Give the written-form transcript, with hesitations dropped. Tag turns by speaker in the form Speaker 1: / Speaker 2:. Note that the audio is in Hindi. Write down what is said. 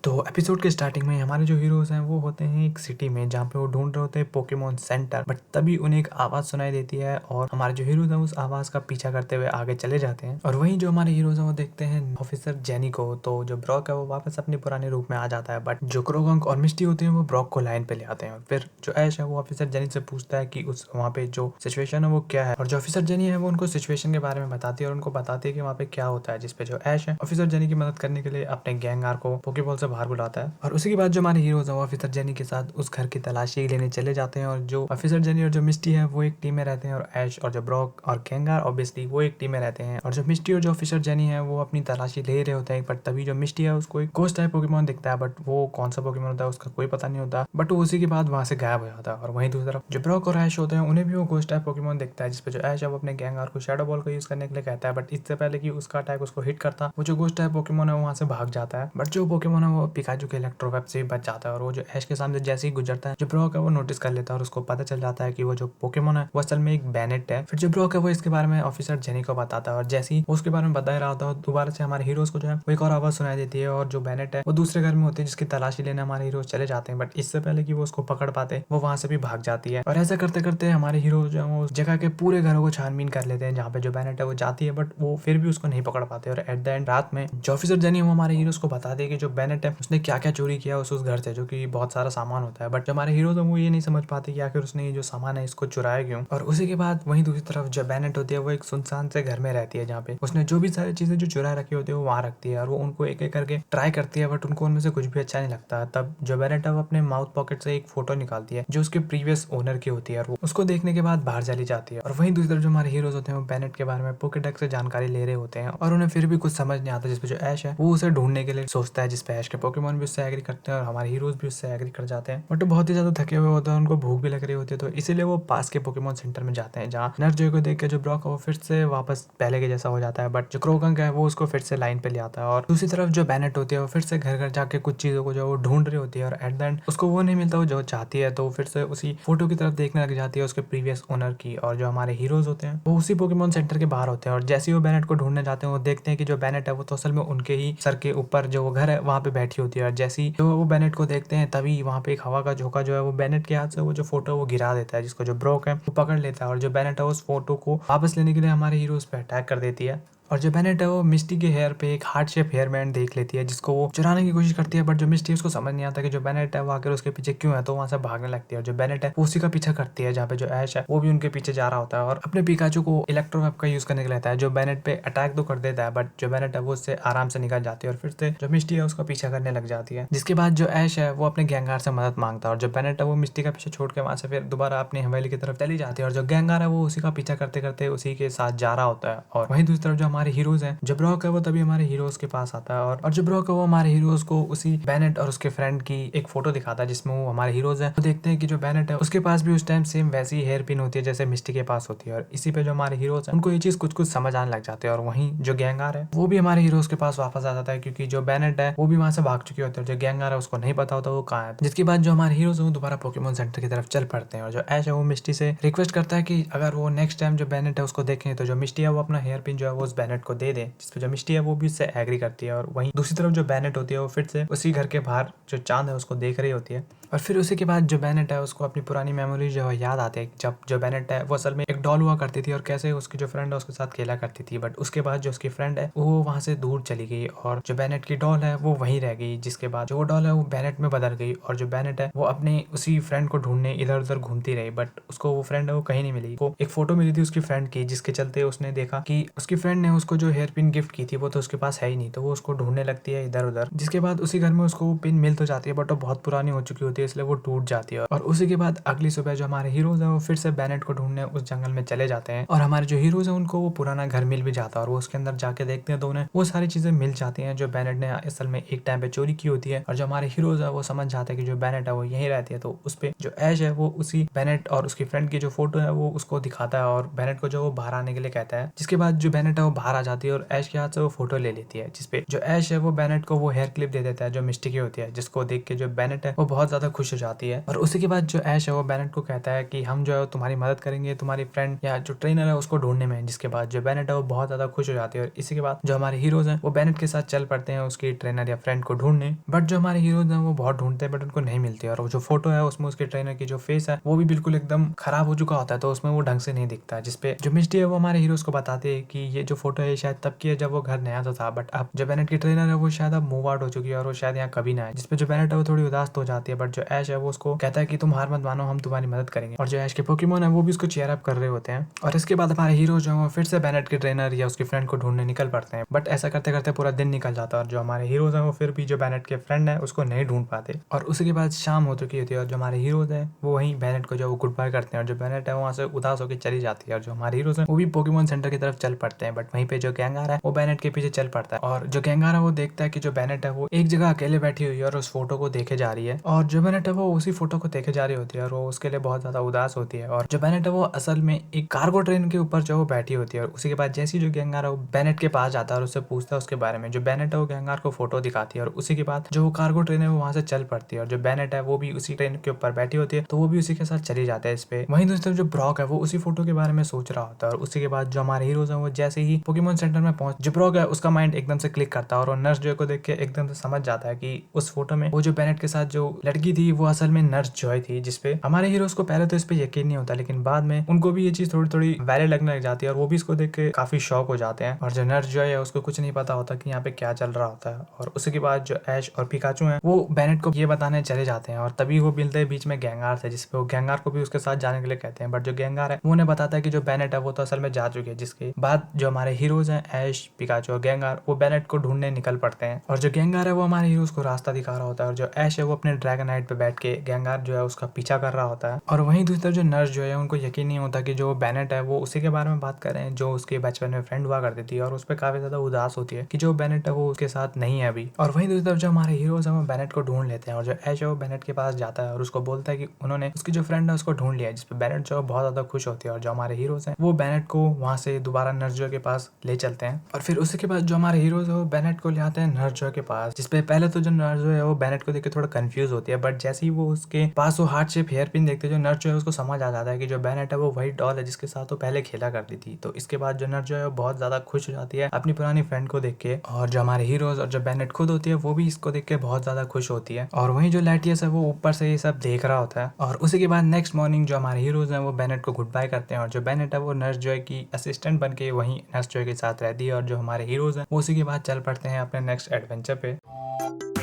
Speaker 1: तो एपिसोड के स्टार्टिंग में हमारे जो हीरोज हैं वो होते हैं एक सिटी में जहाँ पे वो ढूंढ रहे होते हैं पोकेमोन सेंटर। बट तभी उन्हें एक आवाज सुनाई देती है और हमारे जो हीरोज हैं उस आवाज का पीछा करते हुए आगे चले जाते हैं। और वहीं जो हमारे हीरोज हैं वो देखते हैं ऑफिसर जेनी को। तो जो ब्रॉक है वो वापस अपने पुराने रूप में आ जाता है। बट जो क्रोगंक और मिस्टी होते हैं वो ब्रॉक को लाइन पे ले आते हैं। और फिर जो ऐश है वो ऑफिसर जेनी से पूछता है कि उस वहाँ पे जो सिचुएशन है वो क्या है। और जो ऑफिसर जेनी है वो उनको सिचुएशन के बारे में बताती है और उनको बताती है कि वहाँ पे क्या होता है। जिसपे जो ऐश है ऑफिसर जेनी की मदद करने के लिए अपने गैंगार को पोकेबॉल से बाहर बुलाता है। और उसी के बाद जो हमारे हीरोज हैं वो ऑफिसर जेनी के साथ उस घर की तलाशी लेने चले जाते हैं। और जो ऑफिसर जेनी और जो मिस्टी है वो एक टीम में रहते हैं और ऐश और जो ब्रॉक और गैंगार ऑब्वियसली वो एक टीम में रहते हैं। और जो मिस्टी और जो ऑफिसर जेनी है वो अपनी तलाशी ले रहे होते हैं। पर तभी जो मिस्टी है उसको एक घोस्ट टाइप पोकेमोन दिखता है। बट वो कौन सा पोकेमोन होता है उसका कोई पता नहीं होता। बट वो उसी के बाद वहां से गायब हो जाता है। और वहीं दूसरी तरफ जो ब्रॉक और ऐश होते हैं उन्हें भी वो घोस्ट टाइप पोकेमोन दिखता है। जिसपे जो ऐश है वो अपने गैंगार को शैडो बॉल को यूज करने के लिए कहता है। बट इससे पहले कि उसका अटैक उसको हिट करता वो जो घोस्ट टाइप पोकेमोन है वहां से भाग जाता है। बट जो पोकेमोन है वो पिकाचू के इलेक्ट्रो वेब से बच जाता है। और वो जो ऐश के सामने जैसे ही गुजरता है जो ब्रॉक है वो नोटिस कर लेता है और उसको पता चल जाता है कि वो जो पोकेमोन है वो असल में एक बैनेट है। फिर जो ब्रॉक है वो इसके बारे में ऑफिसर जेनी को बताता है। और जैसे ही उसके बारे में बता रहा होता है दोबारा से हमारे हीरोज को जो है वो एक और आवाज सुनाई देती है। और जो बैनेट है वो दूसरे घर में होती है जिसकी तलाशी लेने हमारे हीरोज चले जाते हैं। बट इससे पहले कि वो उसको पकड़ पाते वो वहां से भी भाग जाती है। और ऐसा करते करते हमारे हीरो जो है वो उस जगह के पूरे घरों को छानबीन कर लेते हैं जहाँ पे जो बैनेट है वो जाती है। बट वो फिर भी उसको नहीं पकड़ पाते। और एट द एंड रात में जो ऑफिसर जेनी है वो हमारे हीरोज को बताते हैं कि जो बैनेट है उसने क्या क्या चोरी किया उस घर से, जो कि बहुत सारा सामान होता है। बट जो हमारे हीरोज है वो ये नहीं समझ पाते कि आखिर उसने ये जो सामान है इसको चुराया क्यों। और उसी के बाद वहीं दूसरी तरफ जो बैनेट होती है वो एक सुनसान से घर में रहती है जहाँ पे उसने जो भी सारी चीजें जो चुरा रखी होती है वो वहाँ रखती है। और वो उनको एक एक करके ट्राई करती है बट उनको उनमें से कुछ भी अच्छा नहीं लगता। तब जो बैनेट है वो अपने माउथ पॉकेट से एक फोटो निकालती है जो उसके प्रीवियस ओनर की होती है। और वो उसको देखने के बाद बाहर चली जाती है। और वहीं दूसरी तरफ जो हमारे हीरोज होते हैं वो बैनेट के बारे में पोकेडेक्स से जानकारी ले रहे होते हैं और उन्हें फिर भी कुछ समझ नहीं आता। जिसपे जो ऐश है वो उसे ढूंढने के लिए सोचता है जिसपे ऐश के पोकेमोन भी उससे एग्री करते हैं और हमारे हीरोज भी उससे एग्री कर जाते हैं। बट वो बहुत ही ज्यादा थके हुए होते हैं, उनको भूख भी लग रही होती है। तो इसीलिए वो पास के पोकेमोन सेंटर में जाते हैं जहाँ नर्स जो को देख के जो ब्रॉक है वो फिर से वापस पहले के जैसा हो जाता है। बट जो क्रोगंक है वो उसको फिर से लाइन पे ले आता है। और दूसरी तरफ जो बैनेट होती है वो फिर से घर घर जाके कुछ चीजों को जो वो ढूंढ रही होती है। और एट द एंड उसको वो नहीं मिलता वो जो चाहती है। तो फिर से उसी फोटो की तरफ देखने लग जाती है उसके प्रीवियस ओनर की। और जो हमारे हीरोज होते हैं वो उसी पोकेमोन सेंटर के बाहर होते हैं। और जैसे ही वो बैनेट को ढूंढने जाते हैं वो देखते हैं कि जो बैनेट है वो तो असल में उनके ही सर के ऊपर जो वो घर है वहाँ पे बैठी होती है। और जैसे ही जो वो बैनेट को देखते हैं तभी वहाँ पे एक हवा का झोंका जो है वो बैनेट के हाथ से वो जो फोटो वो गिरा देता है जिसको जो ब्रोक है वो पकड़ लेता है। और जो बैनेट है उस फोटो को वापस लेने के लिए हमारे हीरोज पे अटैक कर देती है। और जो बैनेट है वो मिस्टी के हेयर पे एक हार्ट शेप हेयर बैंड देख लेती है जिसको वो चुराने की कोशिश करती है। बट जो मिस्टी उसको समझ नहीं आता कि जो बैनेट है वो आकर उसके पीछे क्यों है। तो वहां से भागने लगती है। और जो बैनेट है वो उसी का पीछा करती है जहाँ पे जो ऐश है वो भी उनके पीछे जा रहा होता है और अपने पिकाचू को इलेक्ट्रोवेव का यूज करने के लिए रहता है। जो बैनेट पे अटैक तो कर देता है बट जो बैनेट है वो उससे आराम से निकल जाती है। और फिर से जो मिस्टी है उसका पीछा करने लग जाती है। जिसके बाद जो ऐश है वो अपने गैंगार से मदद मांगता है। और जो बैनेट है वो मिस्टी का पीछे छोड़ के वहां से फिर दोबारा अपनी हवेली की तरफ चली जाती है। और जो गैंगार है वो उसी का पीछा करते करते उसी के साथ जा रहा होता है। और वहीं दूसरी तरफ जो हमारे हीरोज हैं जो ब्रॉक है वो तभी हमारे हीरोज के पास आता है। और जो ब्रॉक है वो हमारे हीरोज को उसी बैनेट और उसके फ्रेंड की एक फोटो दिखाता है जिसमें वो हमारे हीरोज हैं। तो देखते हैं कि जो बैनेट है उसके पास भी उस टाइम सेम वैसी हेयर पिन होती है जैसे मिस्टी के पास होती है। और इसी पे जो हमारे हीरोज हैं उनको ये चीज कुछ कुछ समझ आने लग जाते हैं। और वहीं जो गैंगार है वो भी हमारे हीरोज के पास वापस आ जाता है क्योंकि जो बैनेट है वो भी वहां से भाग चुकी होती है। जो गैंगार है उसको नहीं पता होता वो कहाँ है। जिसके बाद जो हमारे हीरोज है वो दोबारा पोकेमोन सेंटर की तरफ चल पड़ते हैं। और जो ऐश है वो मिस्टी से रिक्वेस्ट करता है कि अगर वो नेक्स्ट टाइम जो बैनेट है उसको देखें तो जो मिस्टी है वो अपना हेयर पिन जो है वो उस बैनेट को दे दे। जिसपे जो मिस्टी है वो भी उससे एग्री करती है। और वहीं दूसरी तरफ जो बैनेट होती है वो फिर से उसी घर के बाहर जो चांद है उसको देख रही होती है। और फिर उसी के बाद जो बैनेट है उसको अपनी पुरानी मेमोरी जो है याद आती है जब जो बैनेट है वो असल में एक डॉल हुआ करती थी और कैसे उसकी जो फ्रेंड है उसके साथ खेला करती थी। बट उसके बाद जो उसकी फ्रेंड है वो वहां से दूर चली गई और जो बैनेट की डॉल है वो वहीं रह गई। जिसके बाद जो डॉल है वो बैनेट में बदल गई और जो बैनेट है वो अपने उसी फ्रेंड को ढूंढने इधर उधर घूमती रही। बट उसको वो फ्रेंड है वो कहीं नहीं मिली। वो एक फोटो मिली थी उसकी फ्रेंड की जिसके चलते उसने देखा कि उसकी फ्रेंड ने उसको जो हेयर पिन गिफ्ट की थी वो तो उसके पास है ही नहीं। तो वो उसको ढूंढने लगती है इधर उधर। जिसके बाद उसी घर में उसको पिन मिल तो जाती है बट वो बहुत पुरानी हो चुकी होती है इसलिए वो टूट जाती है। और उसी के बाद अगली सुबह जो हमारे हीरोज हैं वो फिर से बैनेट को ढूंढने उस जंगल में चले जाते हैं। और हमारे जो हीरोज हैं उनको वो पुराना घर मिल भी जाता है और वो उसके अंदर जाके देखते हैं तो उन्हें वो सारी चीजें मिल जाती हैं जो बैनेट ने असल में एक टाइम पे चोरी की होती है। और जो हमारे हीरोज है वो समझ जाते हैं कि जो बैनेट है वो यहीं रहती है। तो उस पे जो ऐश है वो उसी बैनेट और उसकी फ्रेंड की जो फोटो है वो उसको दिखाता है और बैनेट को जो वो बाहर आने के लिए कहता है। जिसके बाद जो बैनेट है वो बाहर आ जाती है और ऐश के हाथ से वो फोटो ले लेती है। जिसपे जो ऐश है वो बैनेट को वो हेयर क्लिप दे देता है जो मिस्टी की होती है। जिसको देख के जो बैनेट है वो बहुत ज्यादा खुश हो जाती है। और उसी के बाद जो ऐश है वो बेनेट को कहता है कि हम जो है तुम्हारी मदद करेंगे, तुम्हारी फ्रेंड या जो ट्रेनर है उसको ढूंढने में। जिसके बाद जो बेनेट है वो बहुत ज्यादा खुश हो जाती है। और इसी के बाद जो हमारे हीरोज हैं वो बेनेट के साथ चल पड़ते हैं उसकी ट्रेनर या फ्रेंड को ढूंढने। बट जो हमारे हीरोज हैं वो बहुत ढूंढते हैं बट उनको नहीं मिलती। और वो जो फोटो है उसमें उसके ट्रेनर की जो फेस है वो भी बिल्कुल एकदम खराब हो चुका होता है, तो उसमें वो ढंग से नहीं दिखता है। जिसपे जो मिस्टी है वो हमारे हीरोज को बताते हैं कि ये जो फोटो है शायद तब की है जब वो घर नया तो था, बट अब जो बेनेट की ट्रेनर है वो शायद अब मूव आउट हो चुकी है और वो शायद यहाँ कभी ना आए। जिसपे जो बेनेट है वो थोड़ी उदास हो जाती है। बट जो ऐश है वो उसको कहता है कि तुम हार मत मानो, हम तुम्हारी मदद करेंगे। और जो ऐश के पोकेमोन है वो भी उसको चेयर अप कर रहे होते हैं। और इसके बाद हमारे हीरो जो है फिर से बेनेट के ट्रेनर या उसकी फ्रेंड को ढूंढने निकल पड़ते हैं। बट ऐसा करते करते पूरा दिन निकल जाता है और जो हमारे हीरोज हैं वो फिर भी जो बेनेट के फ्रेंड है उसको नहीं ढूंढ पाते। और उसी के बाद शाम हो चुकी होती है और जो हमारे हीरोज हैं वो वहीं बेनेट को जो वो गुड बाय करते हैं। और जो बेनेट है वहाँ से उदास होकर चली जाती है। और जो हमारे हीरोज हैं वो भी पोकेमोन सेंटर की तरफ चल पड़ते हैं। बट वहीं पे जो गैंगार है वो बेनेट के पीछे चल पड़ता है। और जो गैंगार है वो देखता है कि जो बेनेट है वो एक जगह अकेले बैठी हुई है और उस फोटो को देखे जा रही है। और जो बेनेट है वो उसी फोटो को देखे जा रही होती है और वो उसके लिए बहुत ज्यादा उदास होती है। और जो बेनेट है वो असल में एक कार्गो ट्रेन के ऊपर जो वो बैठी होती है। और उसी के बाद जैसी जो गैंगार है वो बेनेट के पास जाता है और उससे पूछता है उसके बारे में। जो बेनेट है वो गैंगार को फोटो दिखाती है और उसी के बाद जो वो कार्गो ट्रेन है वो वहां से चल पड़ती है। और जो बेनेट है वो भी उसी ट्रेन के ऊपर बैठी होती है तो वो भी उसी के साथ चली जाता है इस पे। वहीं दूसरी तरफ जो ब्रॉक है वो उसी फोटो के बारे में सोच रहा होता है। और उसी के बाद जो हमारे हीरोज हैं वो जैसे ही पोकेमोन सेंटर में पहुंच, जो ब्रॉक है उसका माइंड एकदम से क्लिक करता है और नर्स जॉय को देख के एकदम से समझ जाता है कि उस फोटो में वो जो बेनेट के साथ जो लड़की थी वो असल में नर्स जॉय थी। जिसपे हमारे हीरोज को पहले तो इस पे यकीन नहीं होता, लेकिन बाद में उनको भी ये चीज थोड़ी थोड़ी वैलिड लगने लग जाती है और वो भी इसको देख के काफी शॉक हो जाते हैं। और जो नर्स जॉय है उसको कुछ नहीं पता होता कि यहाँ पे क्या चल रहा होता है। और उसी के बाद जो ऐश और पिकाचू हैं वो बेनेट को ये बताने चले जाते हैं और तभी वो मिलते हैं बीच में गैंगार से। जिसपे वो गैंगार को भी उसके साथ जाने के लिए कहते हैं। बट जो गैंगार है वो उन्हें बताता है कि जो बेनेट है वो तो असल में जा चुके हैं। जिसके बाद जो हमारे हीरोज हैं ऐश, पिकाचू और गैंगार वो बेनेट को ढूंढने निकल पड़ते हैं। और जो गैंगार है वो हमारे हीरोज को रास्ता दिखा रहा होता है और जो ऐश है वो अपने ड्रैगनाइट पे बैठ के गैंगार जो है उसका पीछा कर रहा होता है। और वहीं दूसरी तरफ जो नर्स जो है उनको यकीन नहीं होता कि जो बेनेट है वो उसी के बारे में बात कर रहे हैं जो उसके बचपन में फ्रेंड हुआ करती थी। और उस पर काफी ज्यादा उदास होती है कि जो बेनेट है वो उसके साथ नहीं है अभी। और वहीं दूसरी तरफ जो हमारे हीरोज हैं वो बेनेट को ढूंढ लेते हैं और जो ऐश है वो बेनेट के पास जाता है और उसको बोलता है कि उन्होंने उसकी जो फ्रेंड है उसको ढूंढ लिया है। जिसपे बेनेट जो है बहुत ज्यादा खुश होती है। और जो हमारे हीरोज हैं वो बेनेट को वहां से दोबारा नर्स जॉय के पास ले चलते हैं। और फिर उसी के बाद जो हमारे हीरोज है वो बेनेट को ले आते हैं नर्स जॉय के पास। जिसपे पहले तो जो नर्स जॉय है वो बेनेट को देख के थोड़ा कंफ्यूज होती है। बट जैसे ही वो उसके पास वो हार्ट शेप हेयर पिन देखते जो नर्स जो है उसको समझ आ जाता है कि जो बेनेट है वो वही डॉल है जिसके साथ वो पहले खेला करती थी। तो इसके बाद जो नर्स जो है बहुत ज्यादा खुश हो जाती है अपनी पुरानी फ्रेंड को देख के। और जो हमारे हीरोज और जो बेनेट खुद होती है वो भी इसको देख के बहुत ज्यादा खुश होती है। और वहीं जो लैटियस है वो ऊपर से ये सब देख रहा होता है। और उसी के बाद नेक्स्ट मॉर्निंग जो हमारे हीरोज हैं वो बेनेट को गुड बाय करते हैं। और जो बेनेट है वो नर्स जॉय की असिस्टेंट बन के वहीं नर्स जॉय के साथ रहती है। और जो हमारे हीरोज हैं वो उसी के बाद चल पड़ते हैं अपने नेक्स्ट एडवेंचर पे।